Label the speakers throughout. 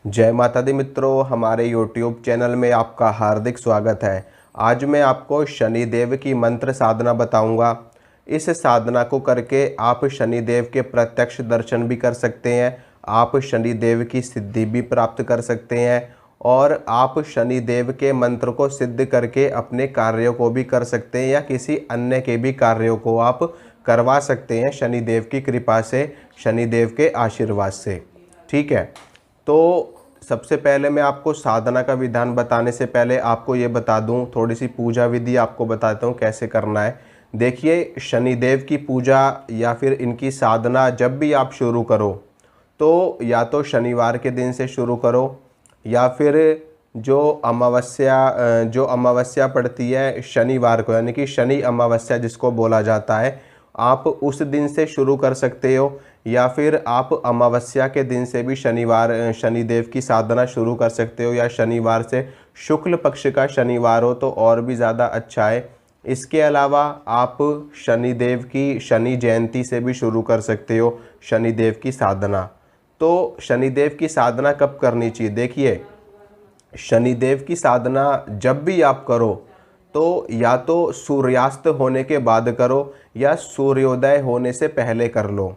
Speaker 1: जय माता दी मित्रों, हमारे YouTube चैनल में आपका हार्दिक स्वागत है। आज मैं आपको शनिदेव की मंत्र साधना बताऊंगा। इस साधना को करके आप शनिदेव के प्रत्यक्ष दर्शन भी कर सकते हैं, आप शनिदेव की सिद्धि भी प्राप्त कर सकते हैं और आप शनिदेव के मंत्र को सिद्ध करके अपने कार्यों को भी कर सकते हैं या किसी अन्य के भी कार्यों को आप करवा सकते हैं शनिदेव की कृपा से, शनिदेव के आशीर्वाद से। ठीक है, तो सबसे पहले मैं आपको साधना का विधान बताने से पहले आपको ये बता दूं, थोड़ी सी पूजा विधि आपको बताता हूँ कैसे करना है। देखिए, शनिदेव की पूजा या फिर इनकी साधना जब भी आप शुरू करो तो या तो शनिवार के दिन से शुरू करो या फिर जो अमावस्या पड़ती है शनिवार को, यानी कि शनि अमावस्या जिसको बोला जाता है, आप उस दिन से शुरू कर सकते हो या फिर आप अमावस्या के दिन से भी शनिदेव की साधना शुरू कर सकते हो या शनिवार से शुक्ल पक्ष का शनिवार हो तो और भी ज़्यादा अच्छा है। इसके अलावा आप शनिदेव की शनि जयंती से भी शुरू कर सकते हो शनिदेव की साधना। तो शनिदेव की साधना कब करनी चाहिए? देखिए, शनिदेव की साधना जब भी आप करो तो या तो सूर्यास्त होने के बाद करो या सूर्योदय होने से पहले कर लो।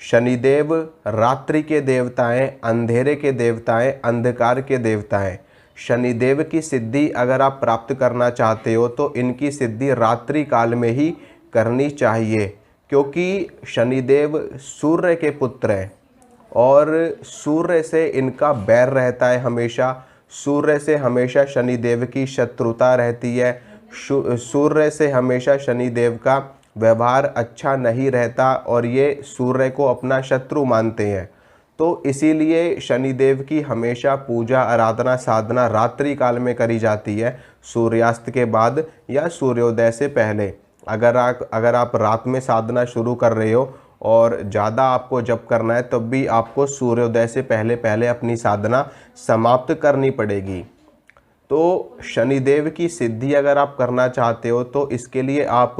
Speaker 1: शनिदेव रात्रि के देवता हैं, अंधेरे के देवता हैं, अंधकार के देवता हैं। शनिदेव की सिद्धि अगर आप प्राप्त करना चाहते हो तो इनकी सिद्धि रात्रि काल में ही करनी चाहिए, क्योंकि शनिदेव सूर्य के पुत्र हैं और सूर्य से इनका बैर रहता है हमेशा। सूर्य से हमेशा शनिदेव की शत्रुता रहती है। सूर्य से हमेशा शनिदेव का व्यवहार अच्छा नहीं रहता और ये सूर्य को अपना शत्रु मानते हैं। तो इसीलिए शनिदेव की हमेशा पूजा आराधना साधना रात्रि काल में करी जाती है, सूर्यास्त के बाद या सूर्योदय से पहले। अगर आप रात में साधना शुरू कर रहे हो और ज़्यादा आपको जप करना है तब भी आपको सूर्योदय से पहले पहले अपनी साधना समाप्त करनी पड़ेगी। तो शनिदेव की सिद्धि अगर आप करना चाहते हो तो इसके लिए आप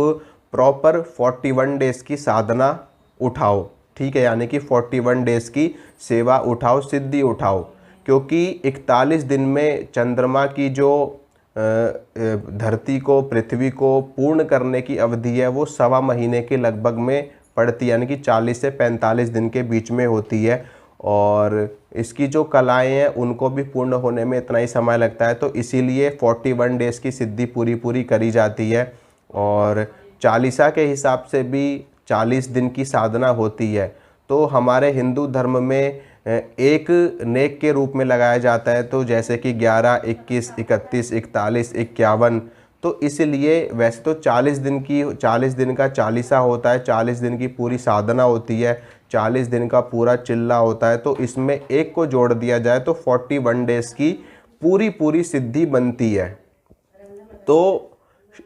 Speaker 1: प्रॉपर 41 डेज़ की साधना उठाओ। ठीक है, यानी कि 41 डेज़ की सेवा उठाओ, सिद्धि उठाओ, क्योंकि 41 दिन में चंद्रमा की जो धरती को, पृथ्वी को पूर्ण करने की अवधि है वो 1.25 महीने के लगभग में पड़ती है, यानी कि 40 से 45 दिन के बीच में होती है और इसकी जो कलाएं हैं उनको भी पूर्ण होने में इतना ही समय लगता है। तो इसीलिए 41 डेज़ की सिद्धि पूरी करी जाती है और चालीसा के हिसाब से भी 40 दिन की साधना होती है। तो हमारे हिंदू धर्म में एक नेक के रूप में लगाया जाता है, तो जैसे कि 11, 21, 31, 41, 51। तो इसलिए वैसे तो 40 दिन का चालीसा होता है, 40 दिन की पूरी साधना होती है, 40 दिन का पूरा चिल्ला होता है। तो इसमें एक को जोड़ दिया जाए तो 41 डेज़ की पूरी सिद्धि बनती है। तो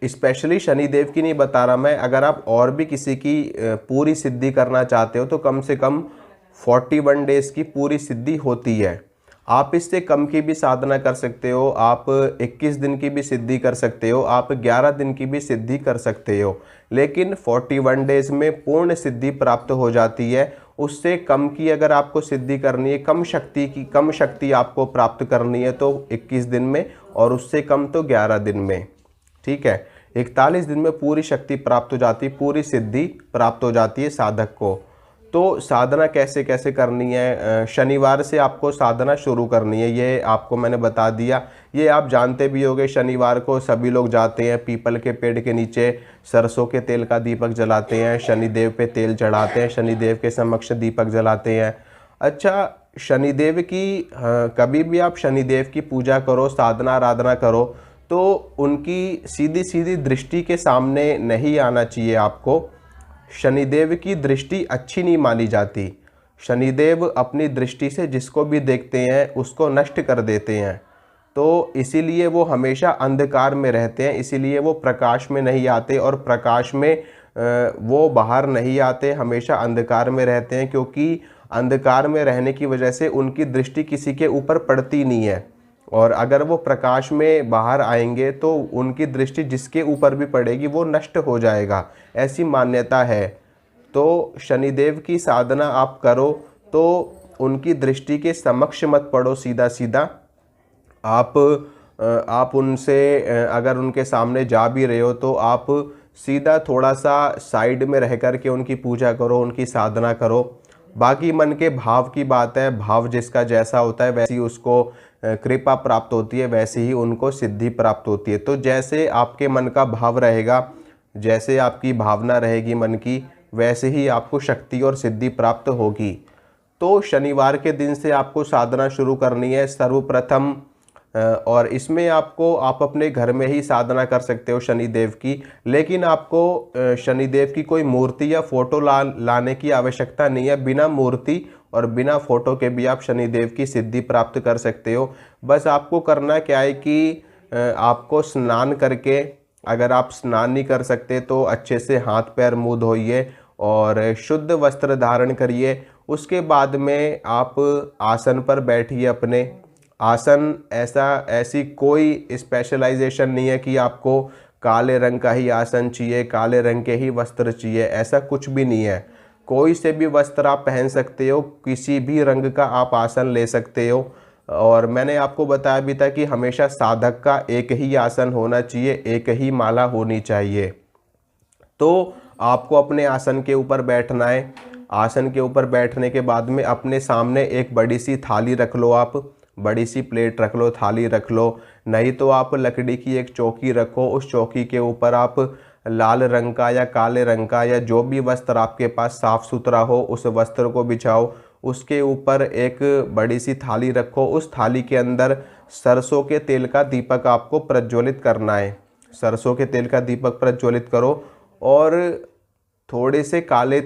Speaker 1: स्पेशली शनिदेव की नहीं बता रहा मैं, अगर आप और भी किसी की पूरी सिद्धि करना चाहते हो तो कम से कम 41 डेज़ की पूरी सिद्धि होती है। आप इससे कम की भी साधना कर सकते हो, आप 21 दिन की भी सिद्धि कर सकते हो, आप 11 दिन की भी सिद्धि कर सकते हो, लेकिन 41 डेज़ में पूर्ण सिद्धि प्राप्त हो जाती है। उससे कम की अगर आपको सिद्धि करनी है, कम शक्ति आपको प्राप्त करनी है तो 21 दिन में, और उससे कम तो 11 दिन में। ठीक है, 41 दिन में पूरी शक्ति प्राप्त हो जाती है, पूरी सिद्धि प्राप्त हो जाती है साधक को। तो साधना कैसे कैसे करनी है? शनिवार से आपको साधना शुरू करनी है, ये आपको मैंने बता दिया। ये आप जानते भी होंगे, शनिवार को सभी लोग जाते हैं पीपल के पेड़ के नीचे, सरसों के तेल का दीपक जलाते हैं, शनिदेव पे तेल चढ़ाते हैं, शनिदेव के समक्ष दीपक जलाते हैं। अच्छा, शनिदेव की कभी भी आप शनिदेव की पूजा करो, साधना आराधना करो तो उनकी सीधी सीधी दृष्टि के सामने नहीं आना चाहिए आपको। शनिदेव की दृष्टि अच्छी नहीं मानी जाती। शनिदेव अपनी दृष्टि से जिसको भी देखते हैं उसको नष्ट कर देते हैं। तो इसीलिए वो हमेशा अंधकार में रहते हैं, इसीलिए वो प्रकाश में नहीं आते और प्रकाश में वो बाहर नहीं आते, हमेशा अंधकार में रहते हैं, क्योंकि अंधकार में रहने की वजह से उनकी दृष्टि किसी के ऊपर पड़ती नहीं है। और अगर वो प्रकाश में बाहर आएंगे तो उनकी दृष्टि जिसके ऊपर भी पड़ेगी वो नष्ट हो जाएगा, ऐसी मान्यता है। तो शनिदेव की साधना आप करो तो उनकी दृष्टि के समक्ष मत पड़ो सीधा सीधा। आप उनसे अगर उनके सामने जा भी रहे हो तो आप सीधा थोड़ा सा साइड में रह कर के उनकी पूजा करो, उनकी साधना करो। बाकी मन के भाव की बात है, भाव जिसका जैसा होता है वैसी उसको कृपा प्राप्त होती है, वैसे ही उनको सिद्धि प्राप्त होती है। तो जैसे आपके मन का भाव रहेगा, जैसे आपकी भावना रहेगी मन की, वैसे ही आपको शक्ति और सिद्धि प्राप्त होगी। तो शनिवार के दिन से आपको साधना शुरू करनी है सर्वप्रथम। और इसमें आप अपने घर में ही साधना कर सकते हो शनिदेव की, लेकिन आपको शनिदेव की कोई मूर्ति या फोटो लाने की आवश्यकता नहीं है। बिना मूर्ति और बिना फोटो के भी आप शनिदेव की सिद्धि प्राप्त कर सकते हो। बस आपको करना क्या है कि आपको स्नान करके, अगर आप स्नान नहीं कर सकते तो अच्छे से हाथ पैर मुंह धोइए और शुद्ध वस्त्र धारण करिए। उसके बाद में आप आसन पर बैठिए अपने। आसन ऐसी कोई स्पेशलाइजेशन नहीं है कि आपको काले रंग का ही आसन चाहिए, काले रंग के ही वस्त्र चाहिए, ऐसा कुछ भी नहीं है। कोई से भी वस्त्र आप पहन सकते हो, किसी भी रंग का आप आसन ले सकते हो। और मैंने आपको बताया भी था कि हमेशा साधक का एक ही आसन होना चाहिए, एक ही माला होनी चाहिए। तो आपको अपने आसन के ऊपर बैठना है। आसन के ऊपर बैठने के बाद में अपने सामने एक बड़ी सी थाली रख लो, आप बड़ी सी प्लेट रख लो, थाली रख लो। नहीं तो आप लकड़ी की एक चौकी रखो, उस चौकी के ऊपर आप लाल रंग का या काले रंग का या जो भी वस्त्र आपके पास साफ सुथरा हो उस वस्त्र को बिछाओ। उसके ऊपर एक बड़ी सी थाली रखो, उस थाली के अंदर सरसों के तेल का दीपक आपको प्रज्वलित करना है। सरसों के तेल का दीपक प्रज्वलित करो और थोड़े से काले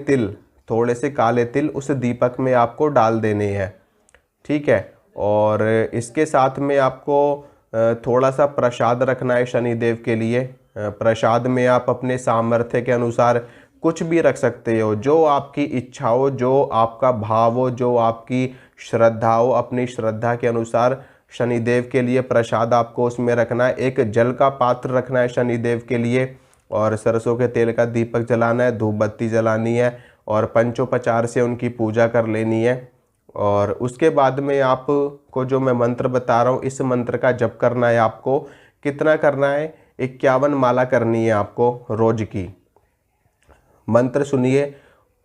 Speaker 1: तिल उस दीपक में आपको डाल देने हैं, ठीक है। और इसके साथ में आपको थोड़ा सा प्रसाद रखना है शनिदेव के लिए। प्रसाद में आप अपने सामर्थ्य के अनुसार कुछ भी रख सकते हो, जो आपकी इच्छा हो, जो आपका भाव हो, जो आपकी श्रद्धा हो, अपनी श्रद्धा के अनुसार शनिदेव के लिए प्रसाद आपको उसमें रखना है। एक जल का पात्र रखना है शनिदेव के लिए और सरसों के तेल का दीपक जलाना है, धूप बत्ती जलानी है और पंचोपचार से उनकी पूजा कर लेनी है। और उसके बाद में आपको जो मैं मंत्र बता रहा हूँ, इस मंत्र का जप करना है। आपको कितना करना है? 51 माला करनी है आपको रोज की। मंत्र सुनिए।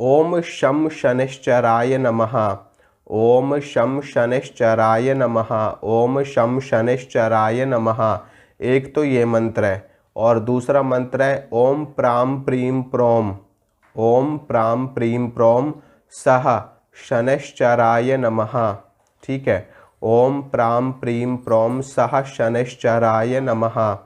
Speaker 1: ओम शम शनिश्चराय नमः, ओम शम शनिश्चराय नमः, ओम शम शनिश्चराय नमः। एक तो ये मंत्र है और दूसरा मंत्र है ओम प्राम प्रीम प्रोम, ओम प्राम प्रीम प्रोम सह शनिश्चराय नमः, ठीक है। ओम प्राम प्रीम प्रोम सह शनिश्चराय नमः।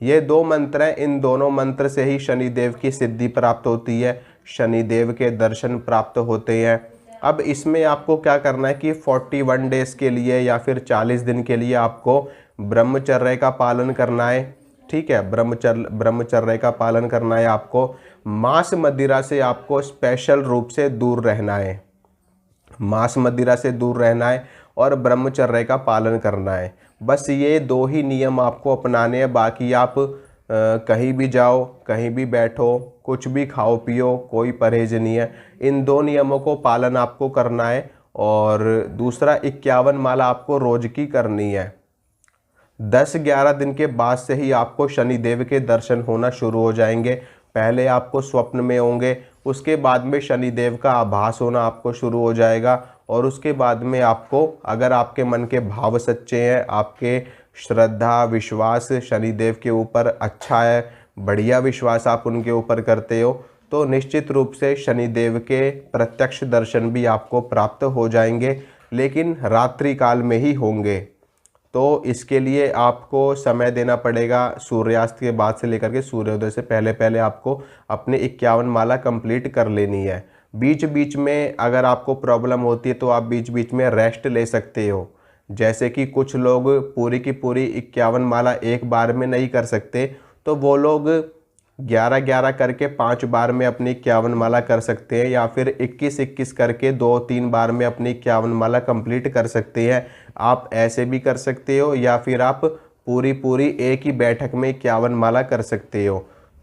Speaker 1: ये दो मंत्र हैं, इन दोनों मंत्र से ही शनिदेव की सिद्धि प्राप्त होती है, शनिदेव के दर्शन प्राप्त होते हैं। अब इसमें आपको क्या करना है कि 41 डेज़ के लिए या फिर 40 दिन के लिए आपको ब्रह्मचर्य का पालन करना है, ठीक है। ब्रह्मचर्य का पालन करना है आपको। मांस मदिरा से आपको स्पेशल रूप से दूर रहना है, मांस मदिरा से दूर रहना है और ब्रह्मचर्य का पालन करना है। बस ये दो ही नियम आपको अपनाने हैं। बाकी आप कहीं भी जाओ, कहीं भी बैठो, कुछ भी खाओ पियो, कोई परहेज नहीं है। इन दो नियमों को पालन आपको करना है। और दूसरा 51 माला आपको रोज की करनी है। 10-11 दिन के बाद से ही आपको शनिदेव के दर्शन होना शुरू हो जाएंगे। पहले आपको स्वप्न में होंगे, उसके बाद में शनिदेव का आभास होना आपको शुरू हो जाएगा। और उसके बाद में आपको, अगर आपके मन के भाव सच्चे हैं, आपके श्रद्धा विश्वास शनिदेव के ऊपर अच्छा है, बढ़िया विश्वास आप उनके ऊपर करते हो, तो निश्चित रूप से शनिदेव के प्रत्यक्ष दर्शन भी आपको प्राप्त हो जाएंगे, लेकिन रात्रि काल में ही होंगे। तो इसके लिए आपको समय देना पड़ेगा। सूर्यास्त के बाद से लेकर के सूर्योदय से पहले पहले आपको अपने 51 माला कंप्लीट कर लेनी है। बीच बीच में अगर आपको प्रॉब्लम होती है तो आप बीच बीच में रेस्ट ले सकते हो। जैसे कि कुछ लोग पूरी की पूरी 51 माला एक बार में नहीं कर सकते, तो वो लोग 11-11 करके 5 बार में अपनी 51 माला कर सकते हैं, या फिर 21-21 करके 2-3 बार में अपनी 51 माला कंप्लीट कर सकते हैं। आप ऐसे भी कर सकते हो, या फिर आप पूरी एक ही बैठक में 51 माला कर सकते हो।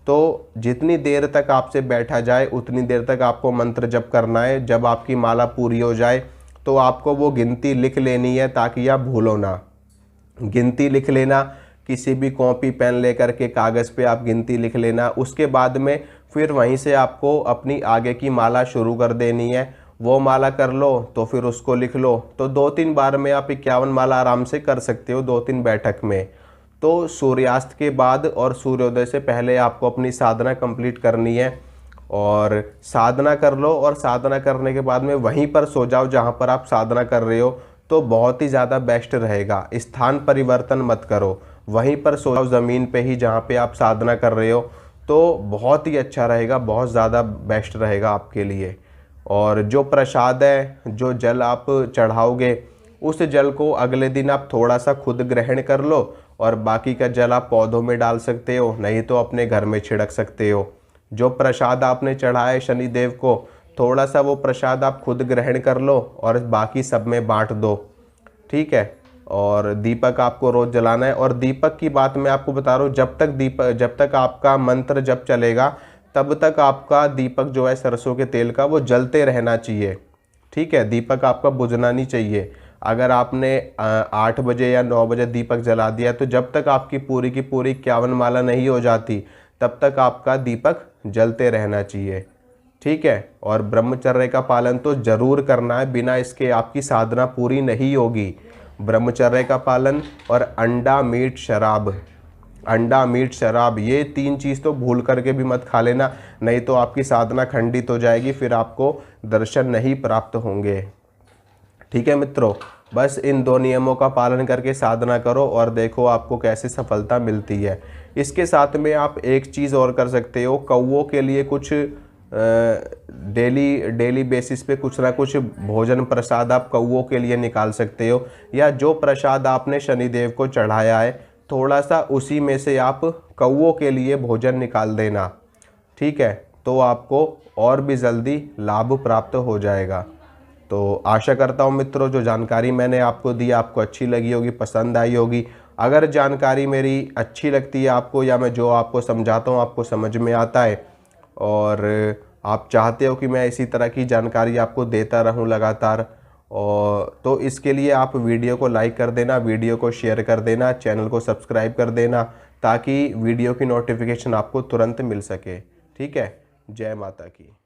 Speaker 1: तो जितनी देर तक आपसे बैठा जाए उतनी देर तक आपको मंत्र जप करना है। जब आपकी माला पूरी हो जाए तो आपको वो गिनती लिख लेनी है ताकि आप भूलो ना। गिनती लिख लेना, किसी भी कॉपी पेन लेकर के कागज़ पे आप गिनती लिख लेना। उसके बाद में फिर वहीं से आपको अपनी आगे की माला शुरू कर देनी है। वो माला कर लो तो फिर उसको लिख लो। तो 2-3 बार में आप 51 माला आराम से कर सकते हो, 2-3 बैठक में। तो सूर्यास्त के बाद और सूर्योदय से पहले आपको अपनी साधना कंप्लीट करनी है। और साधना कर लो, और साधना करने के बाद में वहीं पर सो जाओ जहाँ पर आप साधना कर रहे हो, तो बहुत ही ज़्यादा बेस्ट रहेगा। स्थान परिवर्तन मत करो, वहीं पर सो जाओ ज़मीन पे ही जहाँ पे आप साधना कर रहे हो, तो बहुत ही अच्छा रहेगा, बहुत ज़्यादा बेस्ट रहेगा आपके लिए। और जो प्रसाद है, जो जल आप चढ़ाओगे, उस जल को अगले दिन आप थोड़ा सा खुद ग्रहण कर लो, और बाकी का जल आप पौधों में डाल सकते हो, नहीं तो अपने घर में छिड़क सकते हो। जो प्रसाद आपने चढ़ाया है शनिदेव को, थोड़ा सा वो प्रसाद आप खुद ग्रहण कर लो और बाकी सब में बांट दो, ठीक है। और दीपक आपको रोज़ जलाना है। और दीपक की बात मैं आपको बता रहा हूँ, जब तक आपका मंत्र जप चलेगा, तब तक आपका दीपक जो है सरसों के तेल का, वो जलते रहना चाहिए, ठीक है। दीपक आपका बुझना नहीं चाहिए। अगर आपने 8 बजे या 9 बजे दीपक जला दिया, तो जब तक आपकी पूरी की पूरी 51 माला नहीं हो जाती, तब तक आपका दीपक जलते रहना चाहिए, ठीक है। और ब्रह्मचर्य का पालन तो जरूर करना है, बिना इसके आपकी साधना पूरी नहीं होगी। ब्रह्मचर्य का पालन, और अंडा मीट शराब, ये 3 चीज़ तो भूल करके भी मत खा लेना, नहीं तो आपकी साधना खंडित हो जाएगी, फिर आपको दर्शन नहीं प्राप्त होंगे, ठीक है मित्रों। बस इन 2 नियमों का पालन करके साधना करो और देखो आपको कैसे सफलता मिलती है। इसके साथ में आप एक चीज़ और कर सकते हो, कौवों के लिए कुछ डेली बेसिस पे कुछ ना कुछ भोजन प्रसाद आप कौवों के लिए निकाल सकते हो, या जो प्रसाद आपने शनिदेव को चढ़ाया है, थोड़ा सा उसी में से आप कौवों के लिए भोजन निकाल देना, ठीक है। तो आपको और भी जल्दी लाभ प्राप्त हो जाएगा। तो आशा करता हूँ मित्रों, जो जानकारी मैंने आपको दी आपको अच्छी लगी होगी, पसंद आई होगी। अगर जानकारी मेरी अच्छी लगती है आपको, या मैं जो आपको समझाता हूँ आपको समझ में आता है, और आप चाहते हो कि मैं इसी तरह की जानकारी आपको देता रहूं लगातार, और तो इसके लिए आप वीडियो को लाइक कर देना, वीडियो को शेयर कर देना, चैनल को सब्सक्राइब कर देना, ताकि वीडियो की नोटिफिकेशन आपको तुरंत मिल सके, ठीक है। जय माता की।